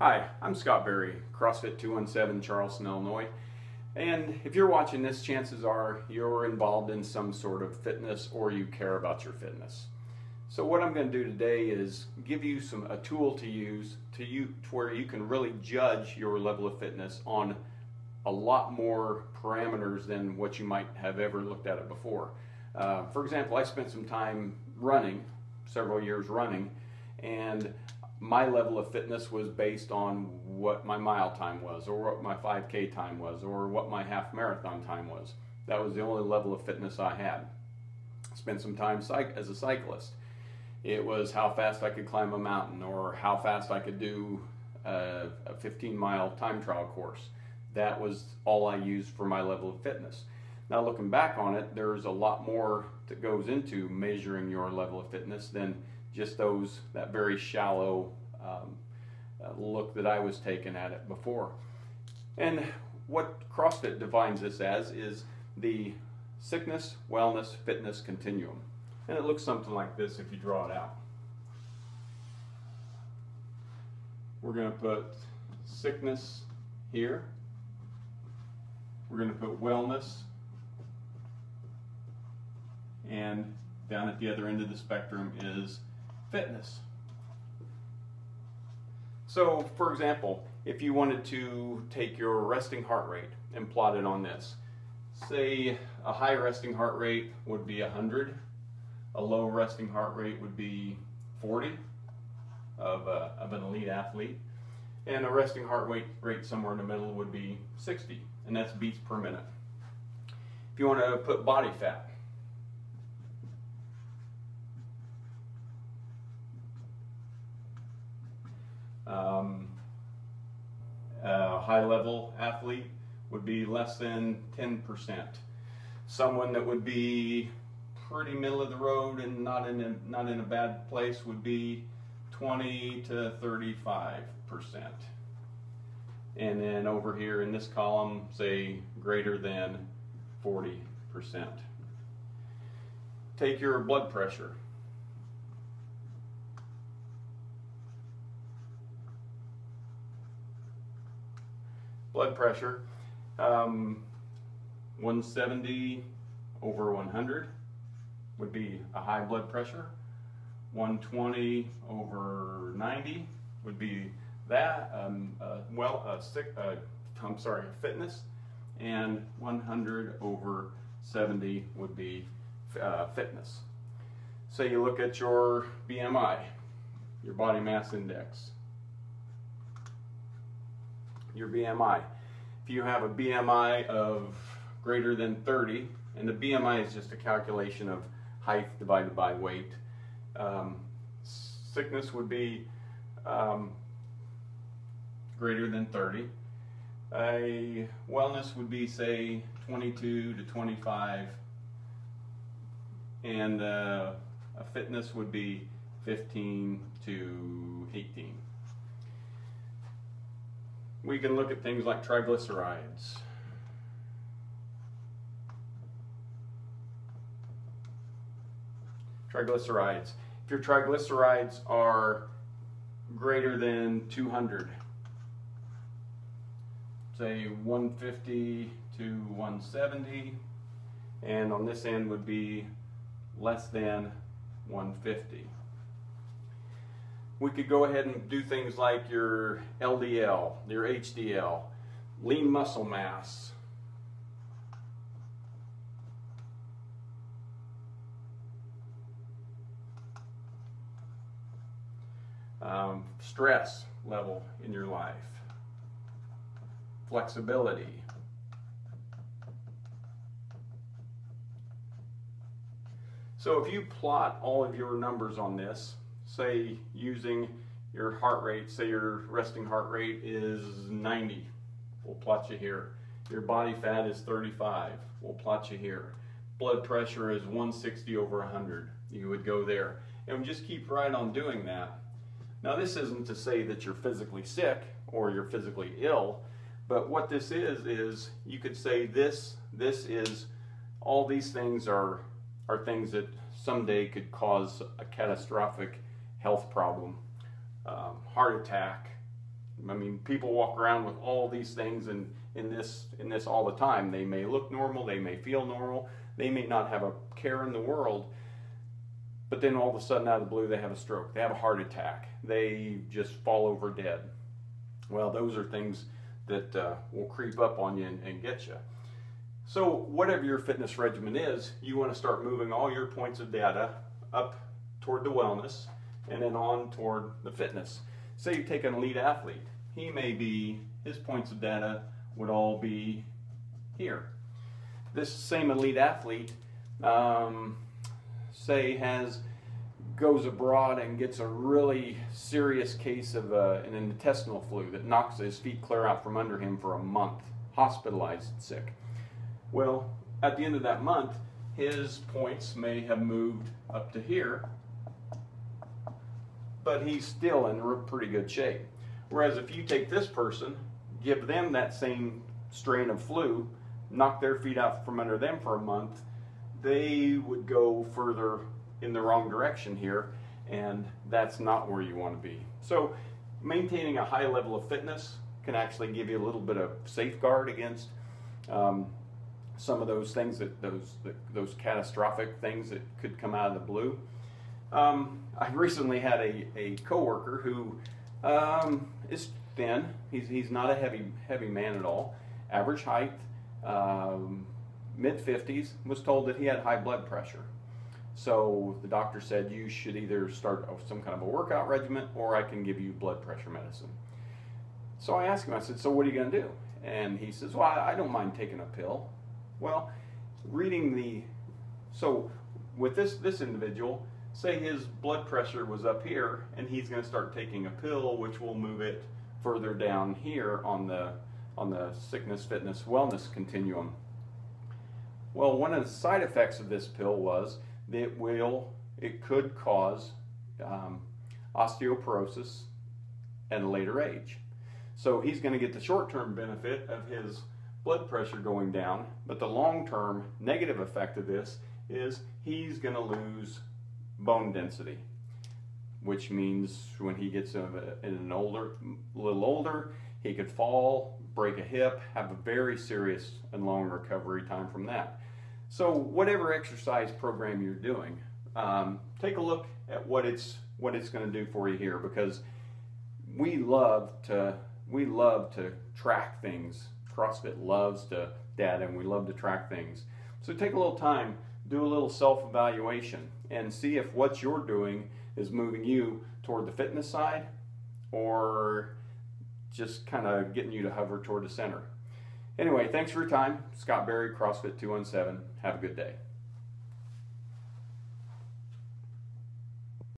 Hi, I'm Scott Berry, CrossFit 217, Charleston, Illinois. And if you're watching this, chances are you're involved in some sort of fitness or you care about your fitness. So what I'm going to do today is give you a tool to use to where you can really judge your level of fitness on a lot more parameters than what you might have ever looked at it before. For example, I spent some time running, several years running, and my level of fitness was based on what my mile time was, or what my 5K time was, or what my half marathon time was. That was the only level of fitness I had. Spent some time as a cyclist. It was how fast I could climb a mountain, or how fast I could do a 15-mile time trial course. That was all I used for my level of fitness. Now looking back on it, there's a lot more that goes into measuring your level of fitness than just that very shallow look that I was taking at it before. And what CrossFit defines this as is the sickness, wellness, fitness continuum. And it looks something like this if you draw it out. We're going to put sickness here. We're going to put wellness, and down at the other end of the spectrum is fitness. So, for example, if you wanted to take your resting heart rate and plot it on this, say a high resting heart rate would be 100, a low resting heart rate would be 40 of an elite athlete, and a resting heart rate somewhere in the middle would be 60, and that's beats per minute. If you want to put body fat, a high-level athlete would be less than 10%. Someone that would be pretty middle of the road and not in a bad place would be 20 to 35%. And then over here in this column, say greater than 40%. Take your blood pressure. Blood pressure, 170 over 100 would be a high blood pressure. 120 over 90 would be that, fitness. And 100 over 70 would be fitness. So you look at your BMI, your body mass index. Your BMI. If you have a BMI of greater than 30, and the BMI is just a calculation of height divided by weight, sickness would be greater than 30. A wellness would be, say, 22 to 25, and a fitness would be 15 to 18. We can look at things like triglycerides. Triglycerides. If your triglycerides are greater than 200, say 150 to 170, and on this end would be less than 150. We could go ahead and do things like your LDL, your HDL, lean muscle mass, stress level in your life, flexibility, so if you plot all of your numbers on this, say using your heart rate, say your resting heart rate is 90, we'll plot you here. Your body fat is 35, we'll plot you here. Blood pressure is 160 over 100, you would go there. And just keep right on doing that. Now this isn't to say that you're physically sick or you're physically ill, but what this is you could say this is, all these things are things that someday could cause a catastrophic health problem, heart attack, I mean, people walk around with all these things in this all the time. They may look normal, they may feel normal, they may not have a care in the world, but then all of a sudden out of the blue they have a stroke, they have a heart attack, they just fall over dead. Well, those are things that will creep up on you and get you. So whatever your fitness regimen is, you want to start moving all your points of data up toward the wellness and then on toward the fitness. Say you take an elite athlete. His points of data would all be here. This same elite athlete, say goes abroad and gets a really serious case of an intestinal flu that knocks his feet clear out from under him for a month, hospitalized sick. Well, at the end of that month, his points may have moved up to here, but he's still in pretty good shape. Whereas if you take this person, give them that same strain of flu, knock their feet out from under them for a month, they would go further in the wrong direction here, and that's not where you want to be. So maintaining a high level of fitness can actually give you a little bit of safeguard against some of those things, those catastrophic things that could come out of the blue. I recently had a coworker who is thin. He's not a heavy man at all. Average height, mid-50s. Was told that he had high blood pressure. So the doctor said you should either start some kind of a workout regimen or I can give you blood pressure medicine. So I asked him, I said, so what are you going to do? And he says, well, I don't mind taking a pill. Well, so with this individual, say his blood pressure was up here and he's going to start taking a pill which will move it further down here on the sickness, fitness, wellness continuum. Well, one of the side effects of this pill was that it could cause osteoporosis at a later age. So he's going to get the short-term benefit of his blood pressure going down, but the long-term negative effect of this is he's going to lose bone density, which means when he gets a little older, he could fall, break a hip, have a very serious and long recovery time from that. So whatever exercise program you're doing, take a look at what it's going to do for you here, because we love to track things. CrossFit loves data, and we love to track things. So take a little time, do a little self-evaluation, and see if what you're doing is moving you toward the fitness side or just kind of getting you to hover toward the center. Anyway, thanks for your time. Scott Berry, CrossFit 217. Have a good day.